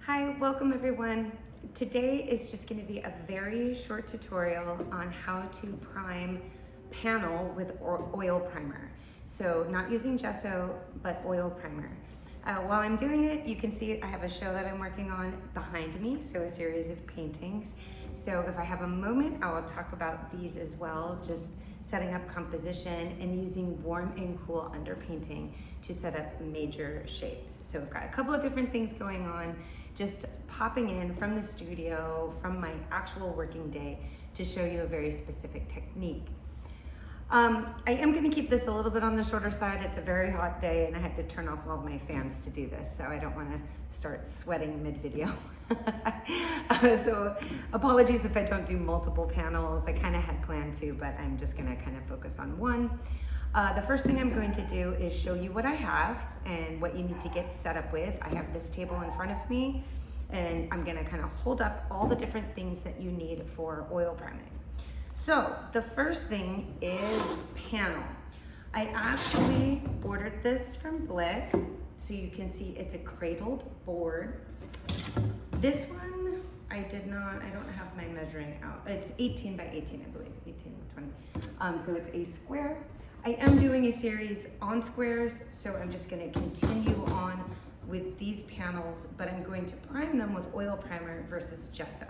Hi, welcome everyone. Today is just going to be a very short tutorial on how to prime panel with oil primer. So not using gesso, but oil primer. While I'm doing it, you can see I have a show that I'm working on behind me, so a series of paintings. So if I have a moment, I will talk about these as well, just setting up composition and using warm and cool underpainting to set up major shapes. So I've got a couple of different things going on, just popping in from the studio, from my actual working day to show you a very specific technique. I am going to keep this a little bit on the shorter side. It's a very hot day and I had to turn off all of my fans to do this, so I don't want to start sweating mid-video. So apologies if I don't do multiple panels. I kind of had planned to, but I'm just going to kind of focus on one. The first thing I'm going to do is show you what I have and what you need to get set up with. I have this table in front of me and I'm going to kind of hold up all the different things that you need for oil priming. So the first thing is panel. I actually ordered this from Blick, so you can see it's a cradled board. This one, I don't have my measuring out. It's 18 by 18, I believe, 18 by 20. So it's a square. I am doing a series on squares, so I'm just gonna continue on with these panels, but I'm going to prime them with oil primer versus gesso.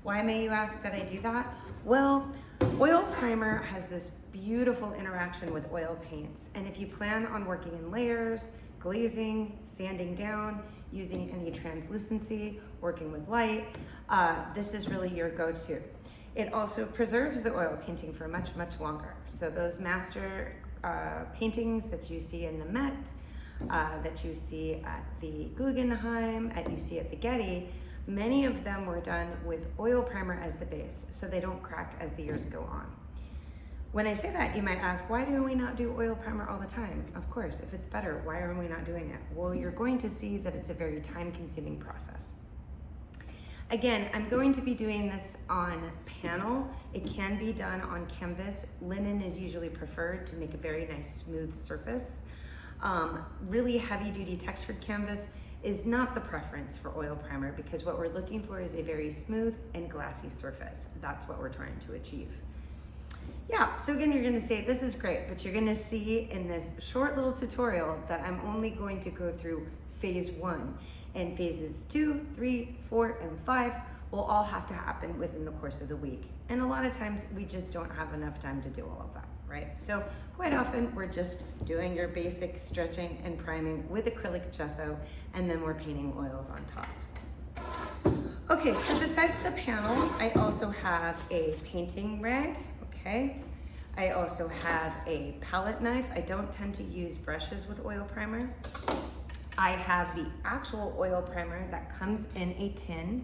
Why may you ask that I do that? Well, oil primer has this beautiful interaction with oil paints, and if you plan on working in layers, glazing, sanding down, using any translucency, working with light, this is really your go-to. It also preserves the oil painting for much, much longer. So those master paintings that you see in the Met, that you see at the Guggenheim, you see at the Getty, many of them were done with oil primer as the base, so they don't crack as the years go on. When I say that, you might ask, why do we not do oil primer all the time? Of course, if it's better, why are we not doing it? Well, you're going to see that it's a very time-consuming process. Again, I'm going to be doing this on panel. It can be done on canvas. Linen is usually preferred to make a very nice smooth surface. Really heavy-duty textured canvas is not the preference for oil primer, because what we're looking for is a very smooth and glassy surface. That's what we're trying to achieve. Yeah, so again, you're gonna say, this is great, but you're gonna see in this short little tutorial that I'm only going to go through phase 1, and phases 2, 3, 4, and 5 will all have to happen within the course of the week. And a lot of times we just don't have enough time to do all of that, right? So quite often we're just doing your basic stretching and priming with acrylic gesso, and then we're painting oils on top. Okay, so besides the panel, I also have a painting rag, okay? I also have a palette knife. I don't tend to use brushes with oil primer. I have the actual oil primer that comes in a tin,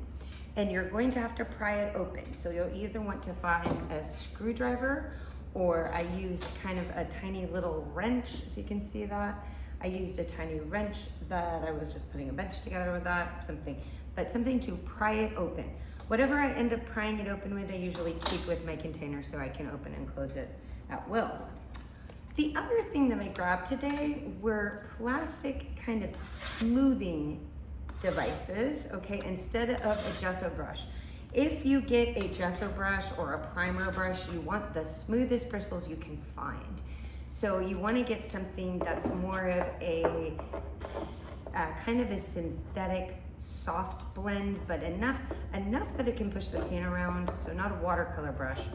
and you're going to have to pry it open. So you'll either want to find a screwdriver, or I used kind of a tiny little wrench, if you can see that. I used a tiny wrench that I was just putting a bench together with that, something to pry it open. Whatever I end up prying it open with, I usually keep with my container so I can open and close it at will. The other thing that I grabbed today were plastic kind of smoothing devices, okay, instead of a gesso brush. If you get a gesso brush or a primer brush, you want the smoothest bristles you can find. So you want to get something that's more of a kind of a synthetic soft blend, but enough that it can push the paint around. So not a watercolor brush,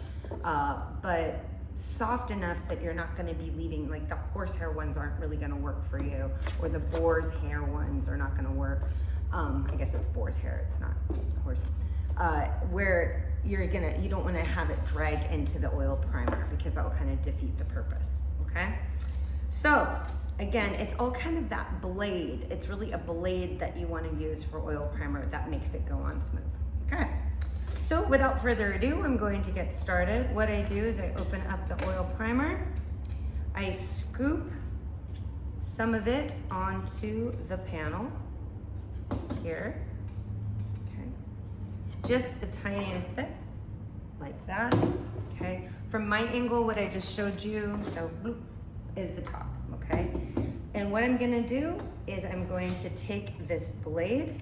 but soft enough that you're not going to be leaving, like the horsehair ones aren't really going to work for you, or the boar's hair ones are not going to work. I guess it's boar's hair, it's not horse. Where you don't want to have it drag into the oil primer, because that will kind of defeat the purpose, okay? So again, it's all kind of that blade. It's really a blade that you want to use for oil primer that makes it go on smooth, okay? So without further ado, I'm going to get started. What I do is I open up the oil primer, I scoop some of it onto the panel here, okay? Just the tiniest bit, like that, okay? From my angle, what I just showed you, so bloop, is the top, okay? And what I'm gonna do is I'm going to take this blade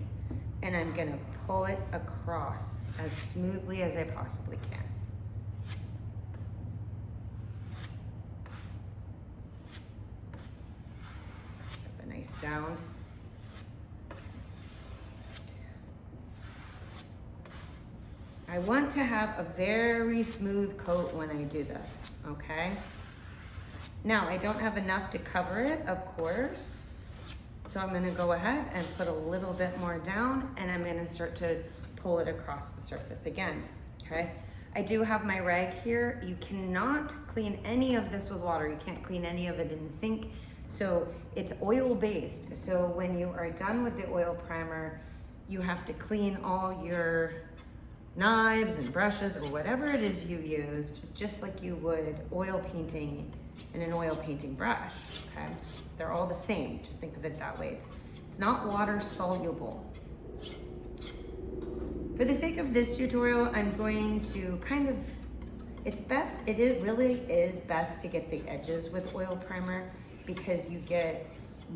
and I'm gonna pull it across as smoothly as I possibly can. Have a nice sound. I want to have a very smooth coat when I do this, okay? Now, I don't have enough to cover it, of course. So I'm gonna go ahead and put a little bit more down, and I'm gonna start to pull it across the surface again, okay? I do have my rag here. You cannot clean any of this with water. You can't clean any of it in the sink. So it's oil-based. So when you are done with the oil primer, you have to clean all your knives and brushes or whatever it is you used, just like you would oil painting in an oil painting brush, okay? They're all the same, just think of it that way. It's not water soluble. For the sake of this tutorial, I'm going to kind of, it really is best to get the edges with oil primer because you get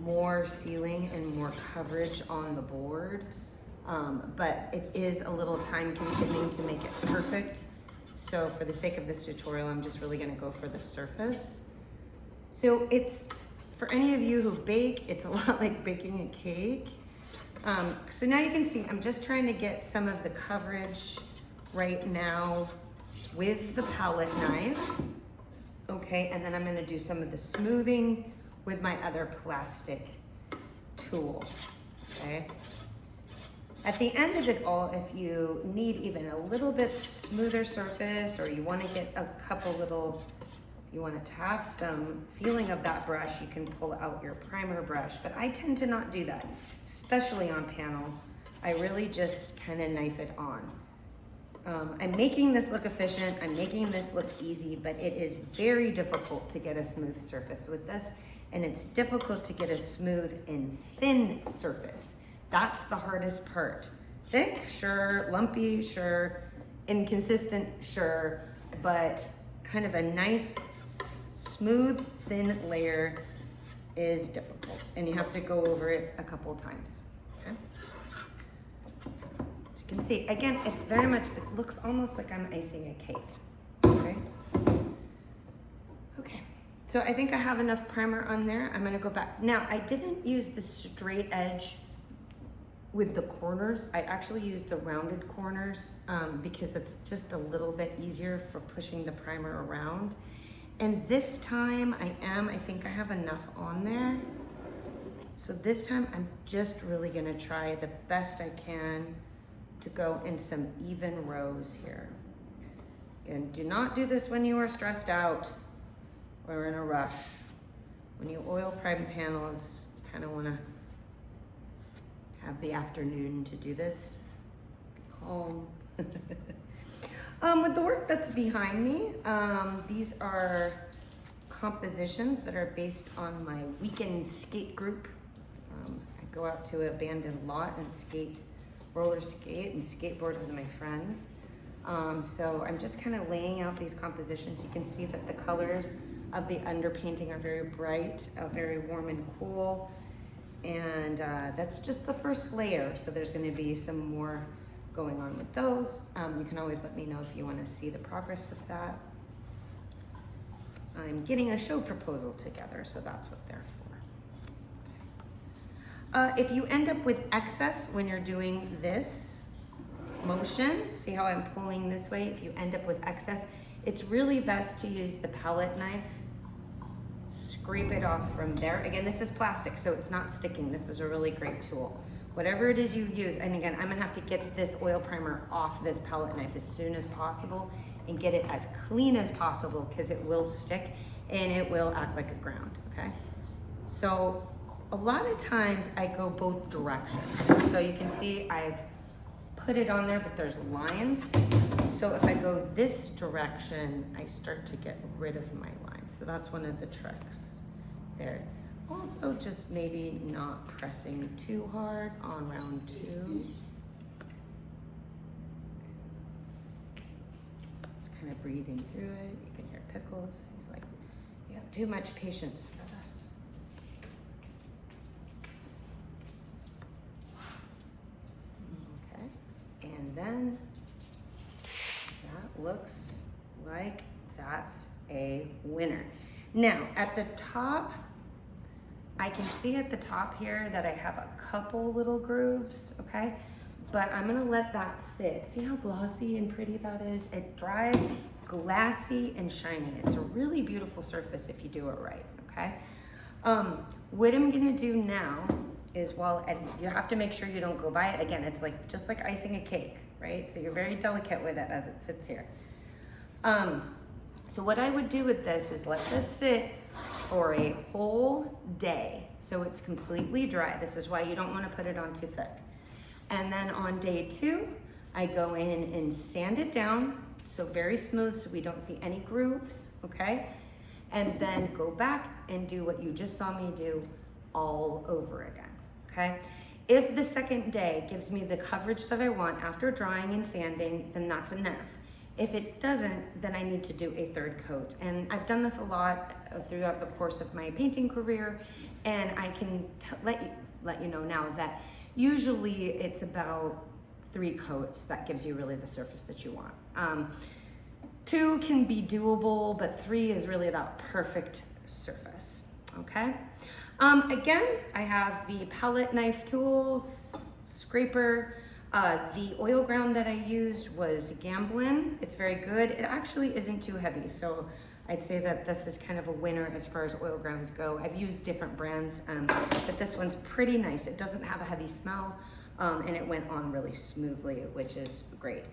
more sealing and more coverage on the board. But it is a little time consuming to make it perfect. So for the sake of this tutorial, I'm just really gonna go for the surface. So it's, for any of you who bake, it's a lot like baking a cake. So now you can see, I'm just trying to get some of the coverage right now with the palette knife. Okay, and then I'm gonna do some of the smoothing with my other plastic tool, okay? At the end of it all, if you need even a little bit smoother surface or you want to get a couple little, you want it to have some feeling of that brush, you can pull out your primer brush. But I tend to not do that, especially on panels. I really just kind of knife it on. I'm making this look efficient, I'm making this look easy, but it is very difficult to get a smooth surface with this, and it's difficult to get a smooth and thin surface. That's the hardest part. Thick, sure. Lumpy, sure. Inconsistent, sure. But kind of a nice, smooth, thin layer is difficult. And you have to go over it a couple times, okay? As you can see, again, it's very much, it looks almost like I'm icing a cake, okay? Okay, so I think I have enough primer on there. I'm gonna go back. Now, I didn't use the straight edge with the corners. I actually used the rounded corners because it's just a little bit easier for pushing the primer around. And this time I think I have enough on there. So this time I'm just really gonna try the best I can to go in some even rows here. And do not do this when you are stressed out or in a rush. When you oil prime panels, you kind of wanna have the afternoon to do this. Be calm. With the work that's behind me, these are compositions that are based on my weekend skate group. I go out to an abandoned lot and roller skate and skateboard with my friends. So I'm just kind of laying out these compositions. You can see that the colors of the underpainting are very bright, very warm and cool. And that's just the first layer, so there's going to be some more going on with those. You can always let me know if you want to see the progress of that. I'm getting a show proposal together, so that's what they're for. If you end up with excess when you're doing this motion, see how I'm pulling this way? If you end up with excess, it's really best to use the palette knife. Scrape it off from there. Again, this is plastic, so it's not sticking. This is a really great tool. Whatever it is you use, and again, I'm gonna have to get this oil primer off this palette knife as soon as possible and get it as clean as possible because it will stick and it will act like a ground, okay? So a lot of times I go both directions. So you can see I've put it on there, but there's lines. So if I go this direction, I start to get rid of my lines. So that's one of the tricks there. Also, just maybe not pressing too hard on round 2. Just kind of breathing through it. You can hear Pickles. He's like, you have too much patience for this. And then that looks like that's a winner. Now at the top, I can see at the top here that I have a couple little grooves, okay? But I'm gonna let that sit. See how glossy and pretty that is? It dries glassy and shiny. It's a really beautiful surface if you do it right, okay? What I'm gonna do now is and you have to make sure you don't go by it. Again, it's like just like icing a cake, right? So you're very delicate with it as it sits here. So what I would do with this is let this sit for a whole day so it's completely dry. This is why you don't want to put it on too thick. And then on day 2, I go in and sand it down so very smooth so we don't see any grooves, okay? And then go back and do what you just saw me do all over again, okay? If the second day gives me the coverage that I want after drying and sanding, then that's enough. If it doesn't, then I need to do a third coat. And I've done this a lot throughout the course of my painting career, and I can let you know now that usually it's about 3 coats that gives you really the surface that you want. 2 can be doable, but 3 is really that perfect surface, okay? Again, I have the palette knife tools, scraper. The oil ground that I used was Gamblin. It's very good. It actually isn't too heavy, so I'd say that this is kind of a winner as far as oil grounds go. I've used different brands, but this one's pretty nice. It doesn't have a heavy smell, and it went on really smoothly, which is great.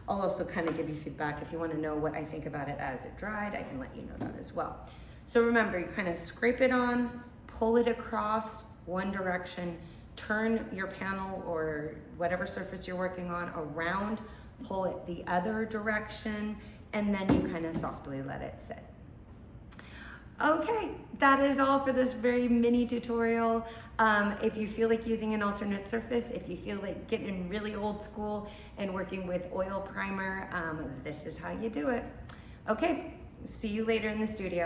I'll also kind of give you feedback. If you want to know what I think about it as it dried, I can let you know that as well. So remember, you kind of scrape it on, pull it across one direction, turn your panel or whatever surface you're working on around, pull it the other direction, and then you kind of softly let it sit. Okay, that is all for this very mini tutorial. If you feel like using an alternate surface, if you feel like getting really old school and working with oil primer, this is how you do it. Okay, see you later in the studio.